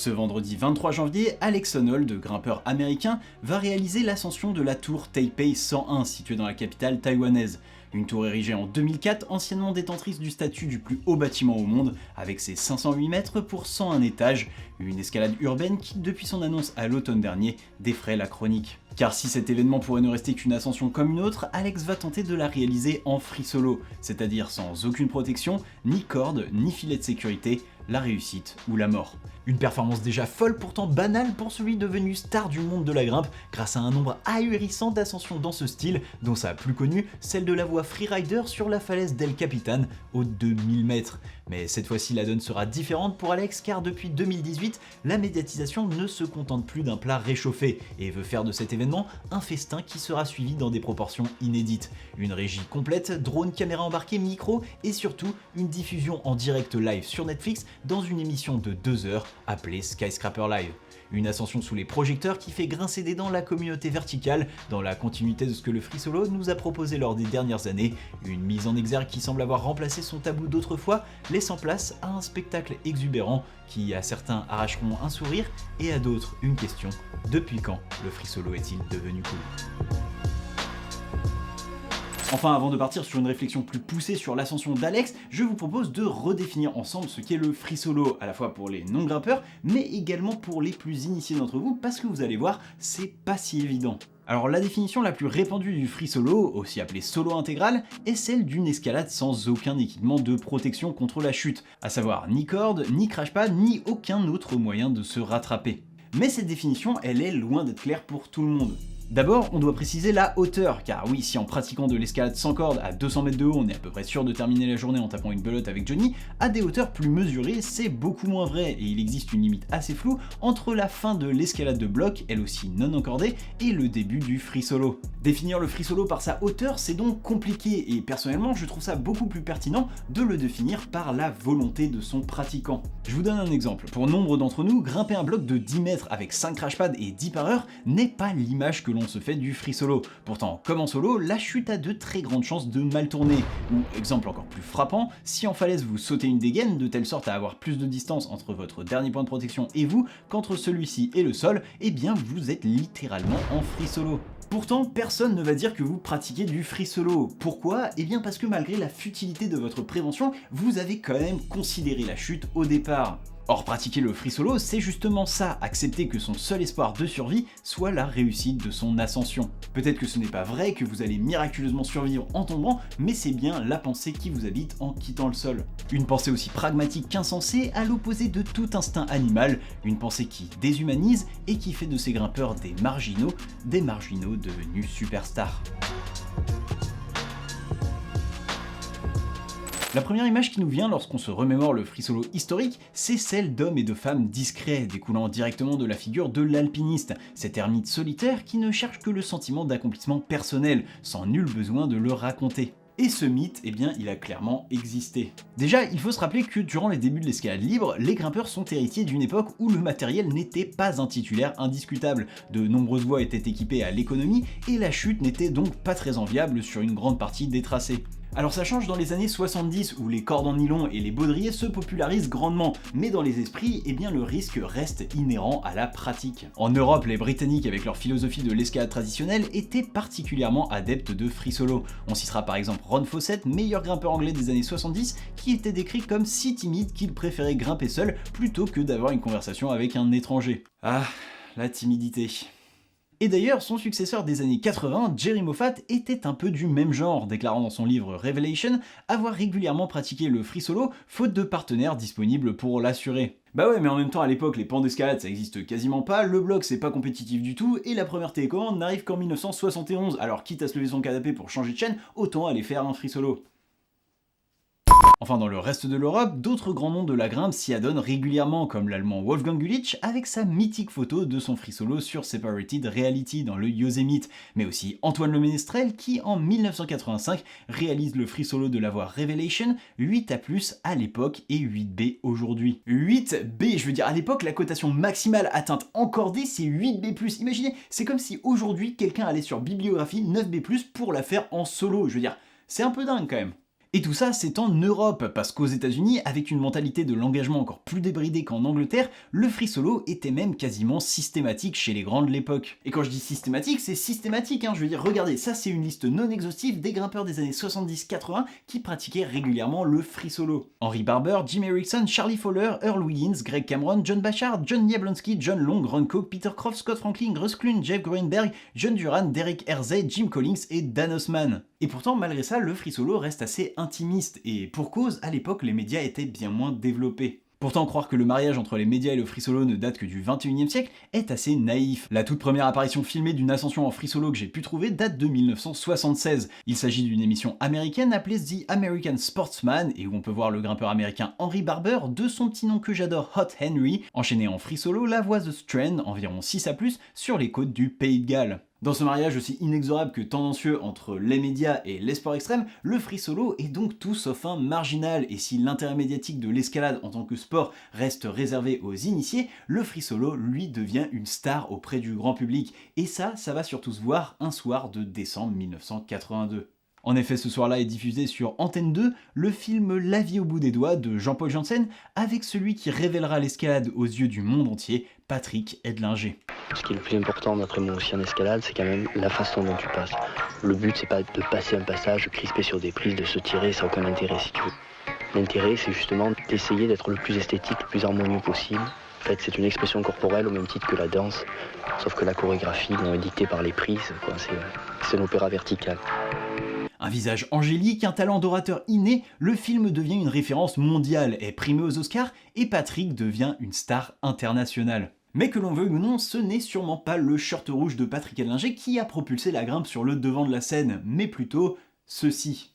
Ce vendredi 23 janvier, Alex Honnold, grimpeur américain, va réaliser l'ascension de la tour Taipei 101 située dans la capitale taïwanaise. Une tour érigée en 2004, anciennement détentrice du statut du plus haut bâtiment au monde, avec ses 508 mètres pour 101 étages, une escalade urbaine qui, depuis son annonce à l'automne dernier, défraie la chronique. Car si cet événement pourrait ne rester qu'une ascension comme une autre, Alex va tenter de la réaliser en free solo, c'est-à-dire sans aucune protection, ni corde, ni filet de sécurité, la réussite ou la mort. Une performance déjà folle, pourtant banale pour celui devenu star du monde de la grimpe, grâce à un nombre ahurissant d'ascensions dans ce style, dont sa plus connue, celle de la voie freerider sur la falaise d'El Capitan, haute de 1000 mètres. Mais cette fois-ci la donne sera différente pour Alex, car depuis 2018, la médiatisation ne se contente plus d'un plat réchauffé, et veut faire de cet événement un festin qui sera suivi dans des proportions inédites. Une régie complète, drone, caméra embarquée, micro, et surtout une diffusion en direct live sur Netflix dans une émission de 2 heures appelée Skyscraper Live. Une ascension sous les projecteurs qui fait grincer des dents la communauté verticale, dans la continuité de ce que le free solo nous a proposé lors des dernières années, une mise en exergue qui semble avoir remplacé son tabou d'autrefois, laissant place à un spectacle exubérant qui à certains arracheront un sourire et à d'autres une question: depuis quand le free solo est-il devenu cool ? Enfin, avant de partir sur une réflexion plus poussée sur l'ascension d'Alex, je vous propose de redéfinir ensemble ce qu'est le free solo, à la fois pour les non-grimpeurs, mais également pour les plus initiés d'entre vous, parce que vous allez voir, c'est pas si évident. Alors la définition la plus répandue du free solo, aussi appelé solo intégral, est celle d'une escalade sans aucun équipement de protection contre la chute, à savoir ni corde, ni crashpad, ni aucun autre moyen de se rattraper. Mais cette définition, elle est loin d'être claire pour tout le monde. D'abord, on doit préciser la hauteur, car oui, si en pratiquant de l'escalade sans corde à 200 mètres de haut, on est à peu près sûr de terminer la journée en tapant une belote avec Johnny, à des hauteurs plus mesurées, c'est beaucoup moins vrai, et il existe une limite assez floue entre la fin de l'escalade de bloc, elle aussi non encordée, et le début du free solo. Définir le free solo par sa hauteur, c'est donc compliqué, et personnellement, je trouve ça beaucoup plus pertinent de le définir par la volonté de son pratiquant. Je vous donne un exemple. Pour nombre d'entre nous, grimper un bloc de 10 mètres avec 5 crashpads et 10 par heure n'est pas l'image que l'on se fait du free solo. Pourtant, comme en solo, la chute a de très grandes chances de mal tourner. Ou, exemple encore plus frappant, si en falaise vous sautez une dégaine de telle sorte à avoir plus de distance entre votre dernier point de protection et vous qu'entre celui-ci et le sol, eh bien vous êtes littéralement en free solo. Pourtant, personne ne va dire que vous pratiquez du free solo. Pourquoi ? Eh bien parce que malgré la futilité de votre prévention, vous avez quand même considéré la chute au départ. Or, pratiquer le free solo, c'est justement ça, accepter que son seul espoir de survie soit la réussite de son ascension. Peut-être que ce n'est pas vrai que vous allez miraculeusement survivre en tombant, mais c'est bien la pensée qui vous habite en quittant le sol. Une pensée aussi pragmatique qu'insensée, à l'opposé de tout instinct animal, une pensée qui déshumanise et qui fait de ces grimpeurs des marginaux devenus superstars. La première image qui nous vient lorsqu'on se remémore le free solo historique, c'est celle d'hommes et de femmes discrets, découlant directement de la figure de l'alpiniste, cet ermite solitaire qui ne cherche que le sentiment d'accomplissement personnel, sans nul besoin de le raconter. Et ce mythe, eh bien, il a clairement existé. Déjà, il faut se rappeler que durant les débuts de l'escalade libre, les grimpeurs sont héritiers d'une époque où le matériel n'était pas un titulaire indiscutable. De nombreuses voies étaient équipées à l'économie et la chute n'était donc pas très enviable sur une grande partie des tracés. Alors ça change dans les années 70 où les cordes en nylon et les baudriers se popularisent grandement, mais dans les esprits, eh bien le risque reste inhérent à la pratique. En Europe, les Britanniques avec leur philosophie de l'escalade traditionnelle étaient particulièrement adeptes de free solo. On citera par exemple Ron Fawcett, meilleur grimpeur anglais des années 70, qui était décrit comme si timide qu'il préférait grimper seul plutôt que d'avoir une conversation avec un étranger. Ah, la timidité. Et d'ailleurs, son successeur des années 80, Jerry Moffat, était un peu du même genre, déclarant dans son livre Revelation avoir régulièrement pratiqué le free solo, faute de partenaires disponibles pour l'assurer. Bah ouais, mais en même temps, à l'époque, les pans d'escalade ça existe quasiment pas, le bloc c'est pas compétitif du tout, et la première télécommande n'arrive qu'en 1971, alors quitte à se lever son canapé pour changer de chaîne, autant aller faire un free solo. Enfin, dans le reste de l'Europe, d'autres grands noms de la grimpe s'y adonnent régulièrement, comme l'allemand Wolfgang Gülich avec sa mythique photo de son free solo sur Separated Reality dans le Yosemite, mais aussi Antoine Le Ménestrel qui, en 1985, réalise le free solo de la voie Revelation, 8A+, à l'époque et 8B aujourd'hui. 8B, je veux dire, à l'époque, la cotation maximale atteinte encordée, c'est 8B+. Imaginez, c'est comme si aujourd'hui, quelqu'un allait sur Bibliographie 9B+, pour la faire en solo, je veux dire, c'est un peu dingue quand même. Et tout ça, c'est en Europe, parce qu'aux États-Unis, avec une mentalité de l'engagement encore plus débridée qu'en Angleterre, le free solo était même quasiment systématique chez les grands de l'époque. Et quand je dis systématique, c'est systématique, je veux dire, regardez, ça c'est une liste non exhaustive des grimpeurs des années 70-80 qui pratiquaient régulièrement le free solo. Henry Barber, Jim Erickson, Charlie Fowler, Earl Wiggins, Greg Cameron, John Bachard, John Jablonski, John Long, Ron Cook, Peter Croft, Scott Franklin, Russ Clune, Jeff Greenberg, John Duran, Derek Herzey, Jim Collins et Dan Osman. Et pourtant, malgré ça, le free solo reste assez intimiste, et pour cause, à l'époque, les médias étaient bien moins développés. Pourtant, croire que le mariage entre les médias et le free solo ne date que du 21e siècle est assez naïf. La toute première apparition filmée d'une ascension en free solo que j'ai pu trouver date de 1976. Il s'agit d'une émission américaine appelée The American Sportsman, et où on peut voir le grimpeur américain Henry Barber, de son petit nom que j'adore Hot Henry, enchaîner en free solo la voie The Strand, environ 6 à plus, sur les côtes du Pays de Galles. Dans ce mariage aussi inexorable que tendancieux entre les médias et les sports extrêmes, le free solo est donc tout sauf un marginal, et si l'intérêt médiatique de l'escalade en tant que sport reste réservé aux initiés, le free solo lui devient une star auprès du grand public, et ça va surtout se voir un soir de décembre 1982. En effet, ce soir-là est diffusé sur Antenne 2 le film La vie au bout des doigts de Jean-Paul Janssen, avec celui qui révélera l'escalade aux yeux du monde entier, Patrick Edlinger. Ce qui est le plus important d'après moi aussi en escalade, c'est quand même la façon dont tu passes. Le but, c'est pas de passer un passage, crisper sur des prises, de se tirer, ça n'a aucun intérêt si tu veux. L'intérêt, c'est justement d'essayer d'être le plus esthétique, le plus harmonieux possible. En fait, c'est une expression corporelle au même titre que la danse, sauf que la chorégraphie est dictée par les prises, quoi. C'est un opéra vertical. Un visage angélique, un talent d'orateur inné, le film devient une référence mondiale, est primé aux Oscars, et Patrick devient une star internationale. Mais que l'on veuille ou non, ce n'est sûrement pas le shirt rouge de Patrick Edlinger qui a propulsé la grimpe sur le devant de la scène, mais plutôt ceci.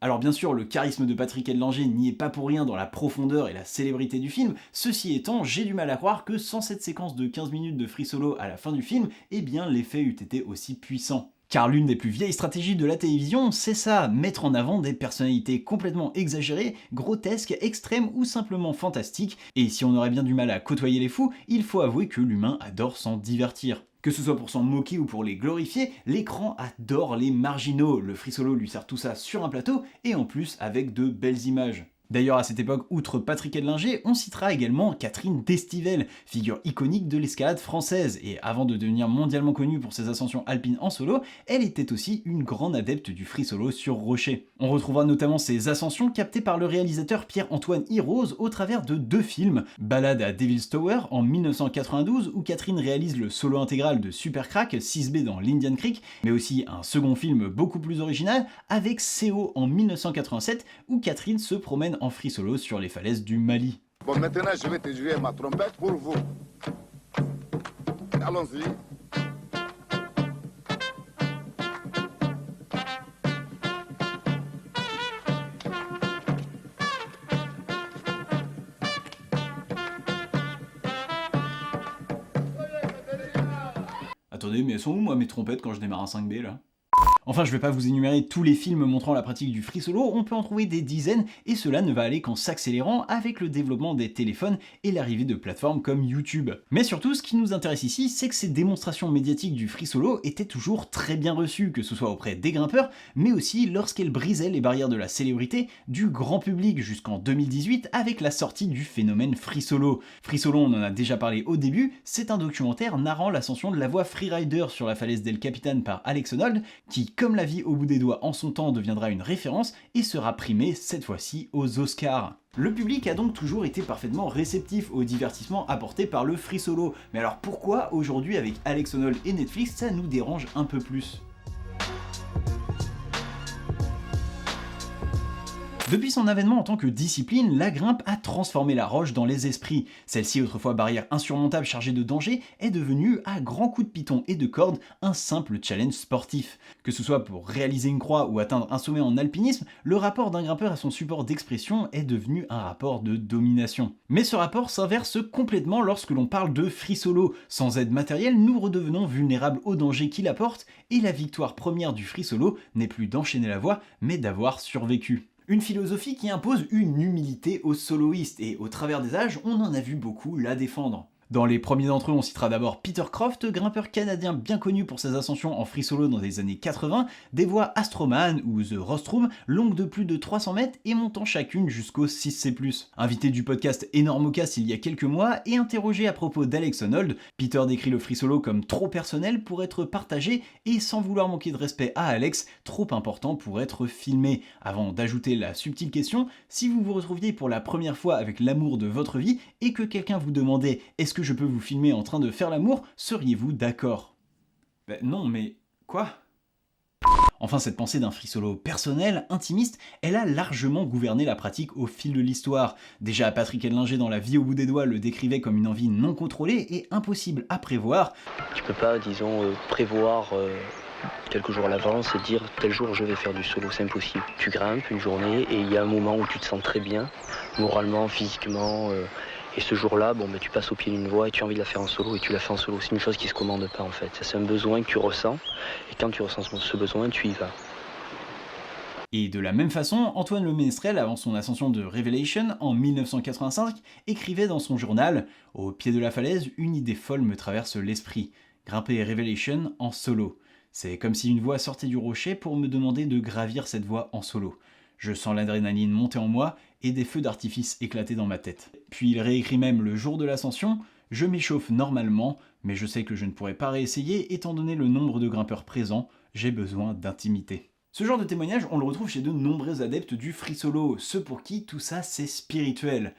Alors bien sûr, le charisme de Patrick Edlinger n'y est pas pour rien dans la profondeur et la célébrité du film, ceci étant, j'ai du mal à croire que sans cette séquence de 15 minutes de free solo à la fin du film, eh bien l'effet eût été aussi puissant. Car l'une des plus vieilles stratégies de la télévision, c'est ça, mettre en avant des personnalités complètement exagérées, grotesques, extrêmes ou simplement fantastiques, et si on aurait bien du mal à côtoyer les fous, il faut avouer que l'humain adore s'en divertir. Que ce soit pour s'en moquer ou pour les glorifier, l'écran adore les marginaux, le free solo lui sert tout ça sur un plateau, et en plus avec de belles images. D'ailleurs, à cette époque, outre Patrick Edlinger, on citera également Catherine Destivelle, figure iconique de l'escalade française, et avant de devenir mondialement connue pour ses ascensions alpines en solo, elle était aussi une grande adepte du free solo sur rocher. On retrouvera notamment ses ascensions captées par le réalisateur Pierre-Antoine Hirose au travers de 2 films, Ballade à Devil's Tower en 1992, où Catherine réalise le solo intégral de Supercrack, 6B dans l'Indian Creek, mais aussi un second film beaucoup plus original, avec CO en 1987, où Catherine se promène en free solo sur les falaises du Mali. Bon, maintenant je vais te jouer ma trompette pour vous. Allons-y. Attendez, mais elles sont où moi mes trompettes quand je démarre un 5B là ? Enfin, je vais pas vous énumérer tous les films montrant la pratique du free solo, on peut en trouver des dizaines, et cela ne va aller qu'en s'accélérant avec le développement des téléphones et l'arrivée de plateformes comme YouTube. Mais surtout, ce qui nous intéresse ici, c'est que ces démonstrations médiatiques du free solo étaient toujours très bien reçues, que ce soit auprès des grimpeurs, mais aussi lorsqu'elles brisaient les barrières de la célébrité du grand public jusqu'en 2018 avec la sortie du phénomène free solo. Free solo, on en a déjà parlé au début, c'est un documentaire narrant l'ascension de la voie freerider sur la falaise d'El Capitan par Alex Honnold, qui, comme La vie au bout des doigts en son temps, deviendra une référence et sera primé cette fois-ci aux Oscars. Le public a donc toujours été parfaitement réceptif au divertissement apporté par le free solo, mais alors pourquoi aujourd'hui avec Alex Honnold et Netflix ça nous dérange un peu plus ? Depuis son avènement en tant que discipline, la grimpe a transformé la roche dans les esprits. Celle-ci, autrefois barrière insurmontable chargée de dangers, est devenue, à grands coups de piton et de corde, un simple challenge sportif. Que ce soit pour réaliser une croix ou atteindre un sommet en alpinisme, le rapport d'un grimpeur à son support d'expression est devenu un rapport de domination. Mais ce rapport s'inverse complètement lorsque l'on parle de free solo. Sans aide matérielle, nous redevenons vulnérables aux dangers qu'il apporte, et la victoire première du free solo n'est plus d'enchaîner la voie, mais d'avoir survécu. Une philosophie qui impose une humilité aux soloistes, et au travers des âges, on en a vu beaucoup la défendre. Dans les premiers d'entre eux, on citera d'abord Peter Croft, grimpeur canadien bien connu pour ses ascensions en free solo dans les années 80, des voies Astroman ou The Rostrum, longues de plus de 300 mètres et montant chacune jusqu'au 6C+. Invité du podcast Enormocast il y a quelques mois et interrogé à propos d'Alex Honnold, Peter décrit le free solo comme trop personnel pour être partagé et sans vouloir manquer de respect à Alex, trop important pour être filmé. Avant d'ajouter la subtile question, si vous vous retrouviez pour la première fois avec l'amour de votre vie et que quelqu'un vous demandait « Est-ce que je peux vous filmer en train de faire l'amour, seriez-vous d'accord ?» Ben non, mais quoi ? Enfin, cette pensée d'un free solo personnel, intimiste, elle a largement gouverné la pratique au fil de l'histoire. Déjà, Patrick Edlinger dans La vie au bout des doigts le décrivait comme une envie non contrôlée et impossible à prévoir. Tu peux pas, disons, prévoir quelques jours à l'avance et dire tel jour je vais faire du solo, c'est impossible. Tu grimpes une journée et il y a un moment où tu te sens très bien, moralement, physiquement, et ce jour-là, tu passes au pied d'une voie et tu as envie de la faire en solo et tu la fais en solo. C'est une chose qui se commande pas en fait. C'est un besoin que tu ressens et quand tu ressens ce besoin, tu y vas. Et de la même façon, Antoine Le Ménestrel, avant son ascension de Revelation en 1985, écrivait dans son journal « Au pied de la falaise, une idée folle me traverse l'esprit. Grimper Revelation en solo. C'est comme si une voix sortait du rocher pour me demander de gravir cette voie en solo. Je sens l'adrénaline monter en moi et des feux d'artifice éclater dans ma tête. » Puis il réécrit même le jour de l'ascension « Je m'échauffe normalement, mais je sais que je ne pourrai pas réessayer étant donné le nombre de grimpeurs présents, j'ai besoin d'intimité. » Ce genre de témoignage, on le retrouve chez de nombreux adeptes du free solo, ceux pour qui tout ça c'est spirituel.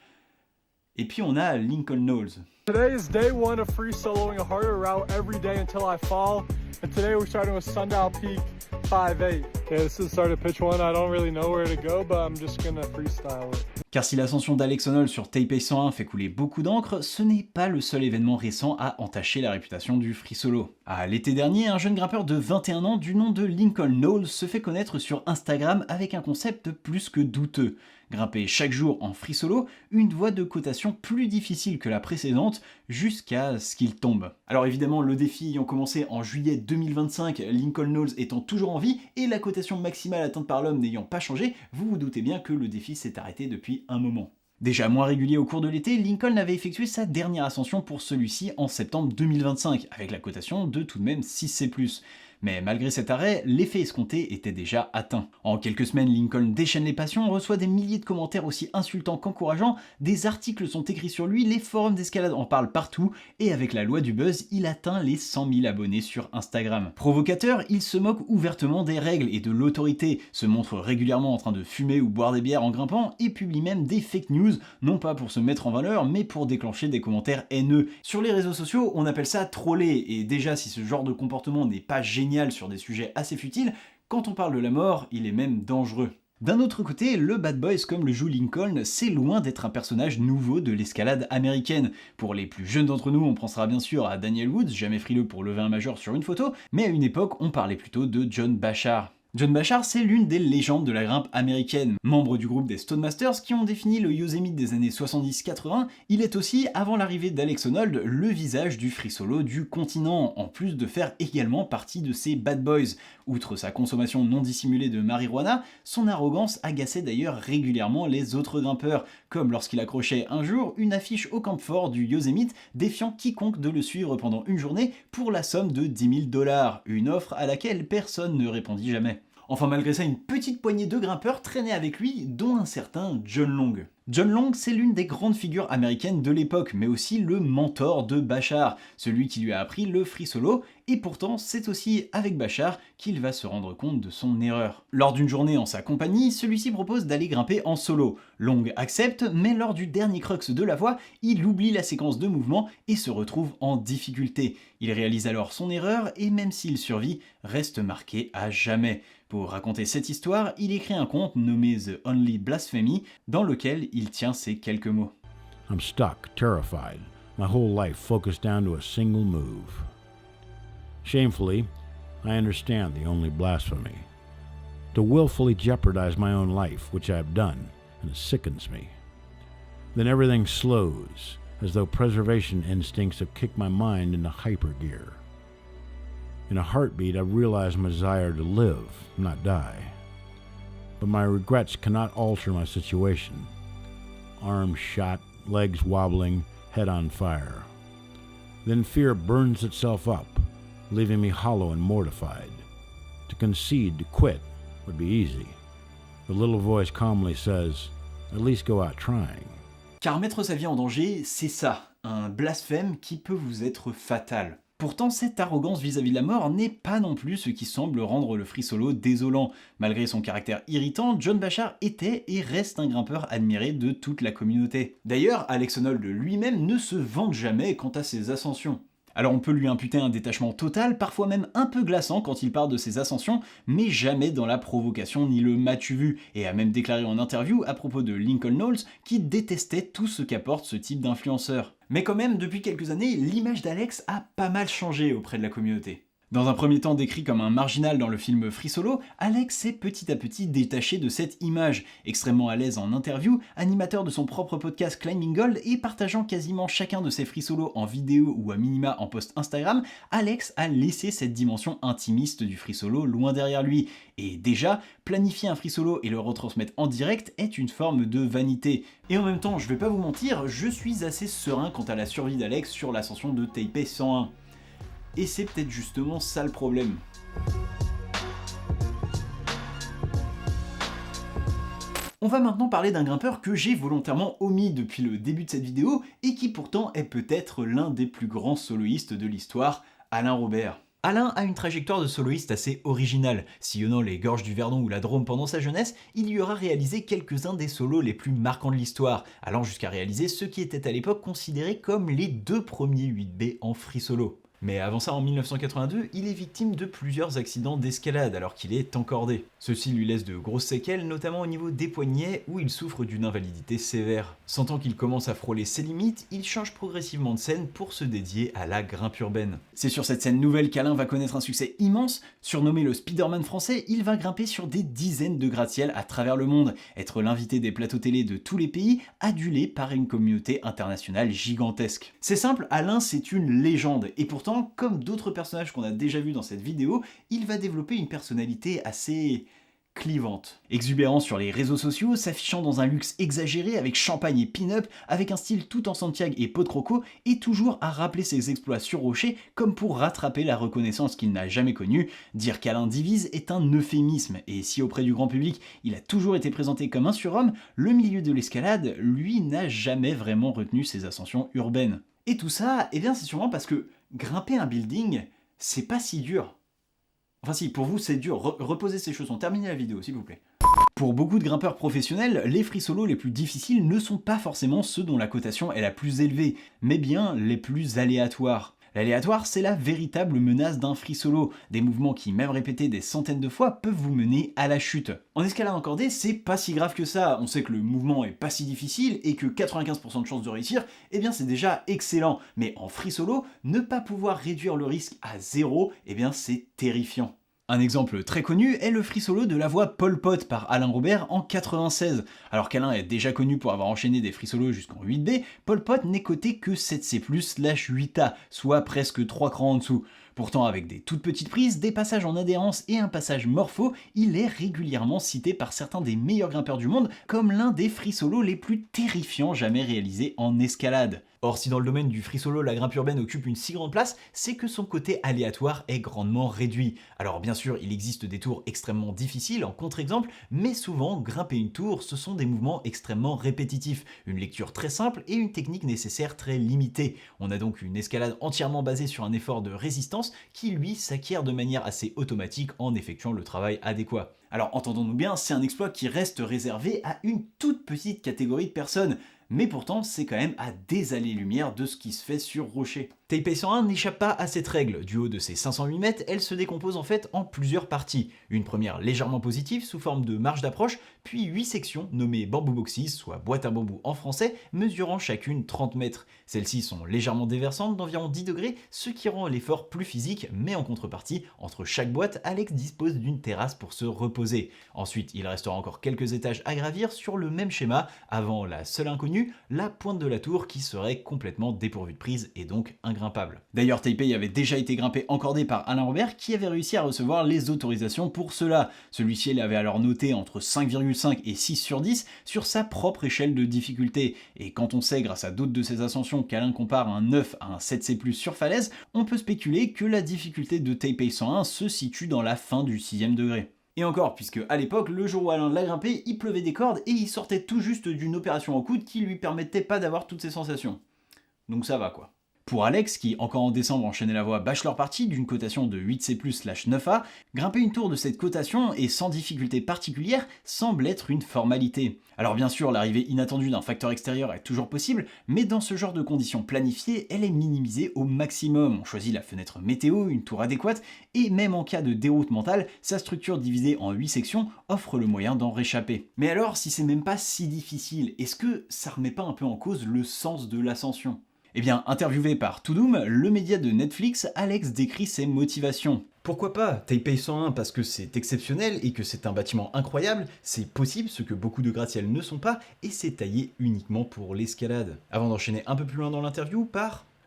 Et puis on a Lincoln Knowles. Today is day one of free soloing a harder route every day until I fall. And today we're starting with Sundial Peak 5-8. Okay, this is start at pitch 1. I don't really know where to go, but I'm just gonna freestyle it. Car si l'ascension d'Alex Honnold sur Taipei 101 fait couler beaucoup d'encre, ce n'est pas le seul événement récent à entacher la réputation du free solo. À l'été dernier, un jeune grimpeur de 21 ans du nom de Lincoln Knowles se fait connaître sur Instagram avec un concept plus que douteux. Grimper chaque jour en free solo, une voie de cotation plus difficile que la précédente, jusqu'à ce qu'il tombe. Alors évidemment, le défi ayant commencé en juillet 2025, Lincoln Knowles étant toujours en vie, et la cotation maximale atteinte par l'homme n'ayant pas changé, vous vous doutez bien que le défi s'est arrêté depuis un moment. Déjà moins régulier au cours de l'été, Lincoln avait effectué sa dernière ascension pour celui-ci en septembre 2025, avec la cotation de tout de même 6C+. Mais malgré cet arrêt, l'effet escompté était déjà atteint. En quelques semaines, Lincoln déchaîne les passions, reçoit des milliers de commentaires aussi insultants qu'encourageants, des articles sont écrits sur lui, les forums d'escalade en parlent partout, et avec la loi du buzz, il atteint les 100 000 abonnés sur Instagram. Provocateur, il se moque ouvertement des règles et de l'autorité, se montre régulièrement en train de fumer ou boire des bières en grimpant, et publie même des fake news, non pas pour se mettre en valeur, mais pour déclencher des commentaires haineux. Sur les réseaux sociaux, on appelle ça troller, et déjà si ce genre de comportement n'est pas génial sur des sujets assez futiles, quand on parle de la mort, il est même dangereux. D'un autre côté, le Bad Boys comme le joue Lincoln, c'est loin d'être un personnage nouveau de l'escalade américaine. Pour les plus jeunes d'entre nous, on pensera bien sûr à Daniel Woods, jamais frileux pour lever un major sur une photo, mais à une époque, on parlait plutôt de John Bashar. John Bashar, c'est l'une des légendes de la grimpe américaine. Membre du groupe des Stone Masters qui ont défini le Yosemite des années 70-80, il est aussi, avant l'arrivée d'Alex Honnold, le visage du free solo du continent, en plus de faire également partie de ces bad boys. Outre sa consommation non dissimulée de marijuana, son arrogance agaçait d'ailleurs régulièrement les autres grimpeurs, comme lorsqu'il accrochait un jour une affiche au camphor du Yosemite défiant quiconque de le suivre pendant une journée pour la somme de 10 000 $, une offre à laquelle personne ne répondit jamais. Enfin malgré ça, une petite poignée de grimpeurs traînaient avec lui, dont un certain John Long. John Long, c'est l'une des grandes figures américaines de l'époque, mais aussi le mentor de Bashar, celui qui lui a appris le free solo, et pourtant c'est aussi avec Bashar qu'il va se rendre compte de son erreur. Lors d'une journée en sa compagnie, celui-ci propose d'aller grimper en solo. Long accepte, mais lors du dernier crux de la voie, il oublie la séquence de mouvement et se retrouve en difficulté. Il réalise alors son erreur et même s'il survit, reste marqué à jamais. Pour raconter cette histoire, il écrit un conte nommé The Only Blasphemy, dans lequel il tient ces quelques mots. I'm stuck, terrified, my whole life focused down to a single move. Shamefully, I understand the only blasphemy. To willfully jeopardize my own life, which I have done, and it sickens me. Then everything slows, as though preservation instincts have kicked my mind into hypergear. In a heartbeat, I realize my desire to live, not die. But my regrets cannot alter my situation. Arms shot, legs wobbling, head on fire. Then fear burns itself up, leaving me hollow and mortified. To concede, to quit, would be easy. The little voice calmly says, at least go out trying. Car mettre sa vie en danger, c'est ça, un blasphème qui peut vous être fatal. Pourtant, cette arrogance vis-à-vis de la mort n'est pas non plus ce qui semble rendre le free solo désolant. Malgré son caractère irritant, John Bashar était et reste un grimpeur admiré de toute la communauté. D'ailleurs, Alex Honnold lui-même ne se vante jamais quant à ses ascensions. Alors on peut lui imputer un détachement total, parfois même un peu glaçant quand il parle de ses ascensions, mais jamais dans la provocation ni le m'as-tu vu, et a même déclaré en interview à propos de Lincoln Knowles qu'il détestait tout ce qu'apporte ce type d'influenceur. Mais quand même, depuis quelques années, l'image d'Alex a pas mal changé auprès de la communauté. Dans un premier temps décrit comme un marginal dans le film Free Solo, Alex s'est petit à petit détaché de cette image. Extrêmement à l'aise en interview, animateur de son propre podcast Climbing Gold et partageant quasiment chacun de ses free solos en vidéo ou à minima en post Instagram, Alex a laissé cette dimension intimiste du free solo loin derrière lui. Et déjà, planifier un free solo et le retransmettre en direct est une forme de vanité. Et en même temps, je vais pas vous mentir, je suis assez serein quant à la survie d'Alex sur l'ascension de Taipei 101. Et c'est peut-être justement ça le problème. On va maintenant parler d'un grimpeur que j'ai volontairement omis depuis le début de cette vidéo et qui pourtant est peut-être l'un des plus grands soloistes de l'histoire, Alain Robert. Alain a une trajectoire de soloiste assez originale. Sillonnant les gorges du Verdon ou la Drôme pendant sa jeunesse, il y aura réalisé quelques-uns des solos les plus marquants de l'histoire, allant jusqu'à réaliser ceux qui étaient à l'époque considérés comme les 2 premiers 8B en free solo. Mais avant ça, en 1982, il est victime de plusieurs accidents d'escalade alors qu'il est encordé. Ceci lui laisse de grosses séquelles, notamment au niveau des poignets où il souffre d'une invalidité sévère. Sentant qu'il commence à frôler ses limites, il change progressivement de scène pour se dédier à la grimpe urbaine. C'est sur cette scène nouvelle qu'Alain va connaître un succès immense. Surnommé le Spider-Man français, il va grimper sur des dizaines de gratte-ciel à travers le monde, être l'invité des plateaux télé de tous les pays, adulé par une communauté internationale gigantesque. C'est simple, Alain c'est une légende, et pourtant, comme d'autres personnages qu'on a déjà vus dans cette vidéo, il va développer une personnalité assez clivante. Exubérant sur les réseaux sociaux, s'affichant dans un luxe exagéré avec champagne et pin-up, avec un style tout en Santiago et peau de croco, et toujours à rappeler ses exploits sur rocher comme pour rattraper la reconnaissance qu'il n'a jamais connue. Dire qu'Alain divise est un euphémisme, et si auprès du grand public il a toujours été présenté comme un surhomme, le milieu de l'escalade, lui, n'a jamais vraiment retenu ses ascensions urbaines. Et tout ça, eh bien c'est sûrement parce que grimper un building, c'est pas si dur. Enfin si, pour vous c'est dur, reposez ces chaussons, terminez la vidéo s'il vous plaît. Pour beaucoup de grimpeurs professionnels, les free solos les plus difficiles ne sont pas forcément ceux dont la cotation est la plus élevée, mais bien les plus aléatoires. L'aléatoire, c'est la véritable menace d'un free solo, des mouvements qui, même répétés des centaines de fois, peuvent vous mener à la chute. En escalade encordée, c'est pas si grave que ça, on sait que le mouvement est pas si difficile et que 95% de chances de réussir, eh bien c'est déjà excellent. Mais en free solo, ne pas pouvoir réduire le risque à 0, eh bien c'est terrifiant. Un exemple très connu est le free solo de la voix Pol Pot par Alain Robert en 96. Alors qu'Alain est déjà connu pour avoir enchaîné des free solos jusqu'en 8B, Pol Pot n'est coté que 7C+/8A, soit presque 3 crans en dessous. Pourtant, avec des toutes petites prises, des passages en adhérence et un passage morpho, il est régulièrement cité par certains des meilleurs grimpeurs du monde comme l'un des free solo les plus terrifiants jamais réalisés en escalade. Or, si dans le domaine du free solo, la grimpe urbaine occupe une si grande place, c'est que son côté aléatoire est grandement réduit. Alors bien sûr, il existe des tours extrêmement difficiles en contre-exemple, mais souvent, grimper une tour, ce sont des mouvements extrêmement répétitifs, une lecture très simple et une technique nécessaire très limitée. On a donc une escalade entièrement basée sur un effort de résistance qui, lui, s'acquiert de manière assez automatique en effectuant le travail adéquat. Alors entendons-nous bien, c'est un exploit qui reste réservé à une toute petite catégorie de personnes. Mais pourtant, c'est quand même à des années-lumière de ce qui se fait sur rocher. Taipei 101 n'échappe pas à cette règle. Du haut de ses 508 mètres, elle se décompose en fait en plusieurs parties. Une première légèrement positive sous forme de marche d'approche, puis 8 sections nommées bamboo boxes, soit boîte à bambou en français, mesurant chacune 30 mètres. Celles-ci sont légèrement déversantes d'environ 10 degrés, ce qui rend l'effort plus physique, mais en contrepartie, entre chaque boîte, Alex dispose d'une terrasse pour se reposer. Ensuite, il restera encore quelques étages à gravir sur le même schéma, avant la seule inconnue, la pointe de la tour qui serait complètement dépourvue de prise et donc ingrimpable. D'ailleurs, Taipei avait déjà été grimpé encordé par Alain Robert qui avait réussi à recevoir les autorisations pour cela. Celui-ci l'avait alors noté entre 5,5 et 6 sur 10 sur sa propre échelle de difficulté. Et quand on sait grâce à d'autres de ses ascensions qu'Alain compare un 9 à un 7C+, sur falaise, on peut spéculer que la difficulté de Taipei 101 se situe dans la fin du 6e degré. Et encore, puisque à l'époque, le jour où Alain l'a grimpé, il pleuvait des cordes et il sortait tout juste d'une opération au coude qui lui permettait pas d'avoir toutes ces sensations. Donc ça va quoi. Pour Alex, qui encore en décembre enchaînait la voie Bachelor Party d'une cotation de 8C+/9A, grimper une tour de cette cotation et sans difficulté particulière semble être une formalité. Alors bien sûr, l'arrivée inattendue d'un facteur extérieur est toujours possible, mais dans ce genre de conditions planifiées, elle est minimisée au maximum. On choisit la fenêtre météo, une tour adéquate, et même en cas de déroute mentale, sa structure divisée en 8 sections offre le moyen d'en réchapper. Mais alors, si c'est même pas si difficile, est-ce que ça remet pas un peu en cause le sens de l'ascension ? Eh bien, interviewé par Tudum, le média de Netflix, Alex décrit ses motivations. Pourquoi pas Taipei 101 parce que c'est exceptionnel et que c'est un bâtiment incroyable, c'est possible ce que beaucoup de gratte-ciel ne sont pas, et c'est taillé uniquement pour l'escalade. Avant d'enchaîner un peu plus loin dans l'interview,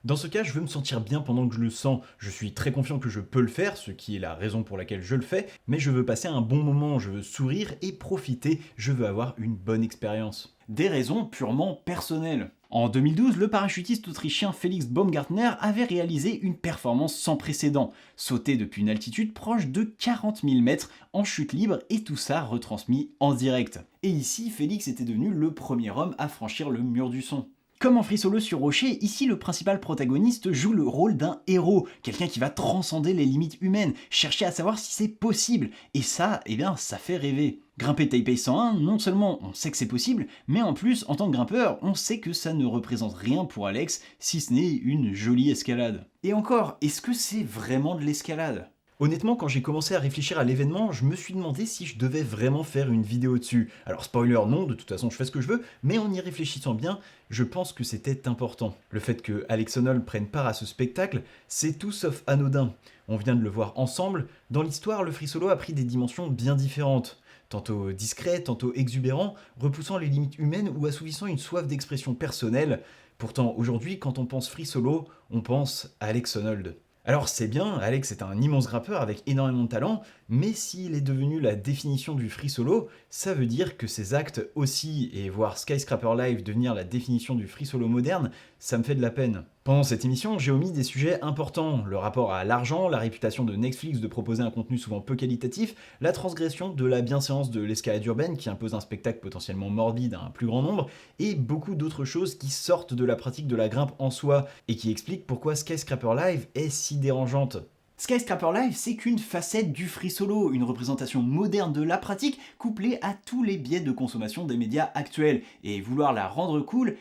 dans ce cas, je veux me sentir bien pendant que je le sens. Je suis très confiant que je peux le faire, ce qui est la raison pour laquelle je le fais, mais je veux passer un bon moment, je veux sourire et profiter, je veux avoir une bonne expérience. Des raisons purement personnelles. En 2012, le parachutiste autrichien Felix Baumgartner avait réalisé une performance sans précédent, sauter depuis une altitude proche de 40 000 mètres en chute libre et tout ça retransmis en direct. Et ici, Félix était devenu le premier homme à franchir le mur du son. Comme en free solo sur rocher, ici le principal protagoniste joue le rôle d'un héros, quelqu'un qui va transcender les limites humaines, chercher à savoir si c'est possible, et ça, eh bien, ça fait rêver. Grimper Taipei 101, non seulement on sait que c'est possible, mais en plus, en tant que grimpeur, on sait que ça ne représente rien pour Alex, si ce n'est une jolie escalade. Et encore, est-ce que c'est vraiment de l'escalade ? Honnêtement, quand j'ai commencé à réfléchir à l'événement, je me suis demandé si je devais vraiment faire une vidéo dessus. Alors spoiler, non, de toute façon je fais ce que je veux, mais en y réfléchissant bien, je pense que c'était important. Le fait que Alex Honnold prenne part à ce spectacle, c'est tout sauf anodin. On vient de le voir ensemble, dans l'histoire, le free solo a pris des dimensions bien différentes. Tantôt discret, tantôt exubérant, repoussant les limites humaines ou assouvissant une soif d'expression personnelle. Pourtant, aujourd'hui, quand on pense free solo, on pense à Alex Honnold. Alors c'est bien, Alex est un immense grimpeur avec énormément de talent, mais s'il est devenu la définition du free solo, ça veut dire que ses actes aussi, et voir Skyscraper Live devenir la définition du free solo moderne, ça me fait de la peine. Pendant cette émission, j'ai omis des sujets importants, le rapport à l'argent, la réputation de Netflix de proposer un contenu souvent peu qualitatif, la transgression de la bienséance de l'escalade urbaine qui impose un spectacle potentiellement morbide à un plus grand nombre, et beaucoup d'autres choses qui sortent de la pratique de la grimpe en soi, et qui expliquent pourquoi Skyscraper Live est si dérangeante. Skyscraper Live, c'est qu'une facette du free solo, une représentation moderne de la pratique couplée à tous les biais de consommation des médias actuels, et vouloir la rendre cool,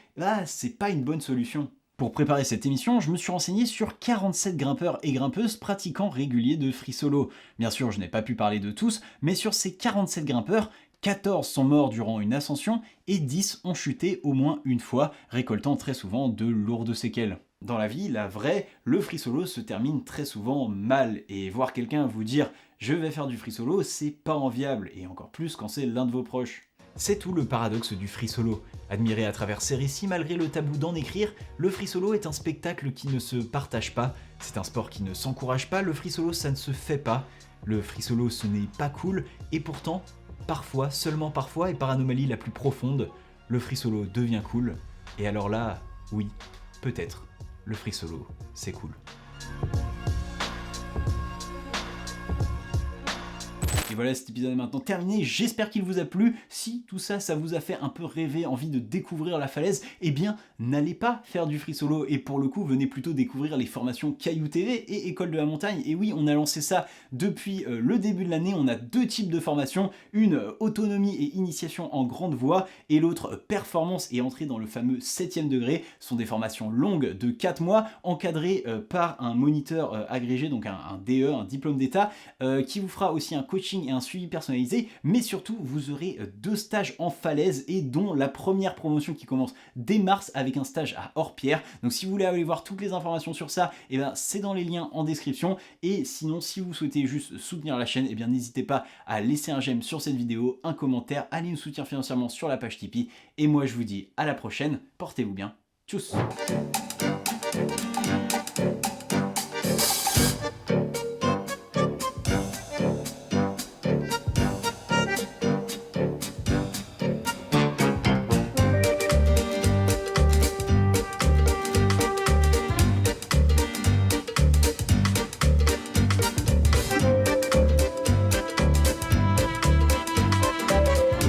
c'est pas une bonne solution. Pour préparer cette émission, je me suis renseigné sur 47 grimpeurs et grimpeuses pratiquants réguliers de free solo. Bien sûr, je n'ai pas pu parler de tous, mais sur ces 47 grimpeurs, 14 sont morts durant une ascension et 10 ont chuté au moins une fois, récoltant très souvent de lourdes séquelles. Dans la vie, la vraie, le free solo se termine très souvent mal, et voir quelqu'un vous dire « je vais faire du free solo », c'est pas enviable, et encore plus quand c'est l'un de vos proches. C'est tout le paradoxe du free solo. Admiré à travers ses récits malgré le tabou d'en écrire, le free solo est un spectacle qui ne se partage pas, c'est un sport qui ne s'encourage pas, le free solo ça ne se fait pas, le free solo ce n'est pas cool, et pourtant, parfois, seulement parfois, et par anomalie la plus profonde, le free solo devient cool, et alors là, oui, peut-être, le free solo c'est cool. Et voilà, cet épisode est maintenant terminé, j'espère qu'il vous a plu. Si tout ça, ça vous a fait un peu rêver, envie de découvrir la falaise, eh bien, n'allez pas faire du free solo, et pour le coup, venez plutôt découvrir les formations Caillou TV et École de la Montagne. Et oui, on a lancé ça depuis le début de l'année, on a 2 types de formations, une autonomie et initiation en grande voie, et l'autre performance et entrée dans le fameux 7e degré. Ce sont des formations longues de 4 mois, encadrées par un moniteur agrégé, donc un DE, un diplôme d'état, qui vous fera aussi un coaching et un suivi personnalisé, mais surtout vous aurez 2 stages en falaise et dont la première promotion qui commence dès mars avec un stage à Orpierre. Donc si vous voulez aller voir toutes les informations sur ça, et ben c'est dans les liens en description. Et sinon, si vous souhaitez juste soutenir la chaîne, et bien n'hésitez pas à laisser un j'aime sur cette vidéo, un commentaire, allez nous soutenir financièrement sur la page Tipeee. Et moi je vous dis à la prochaine, portez-vous bien, tchuss.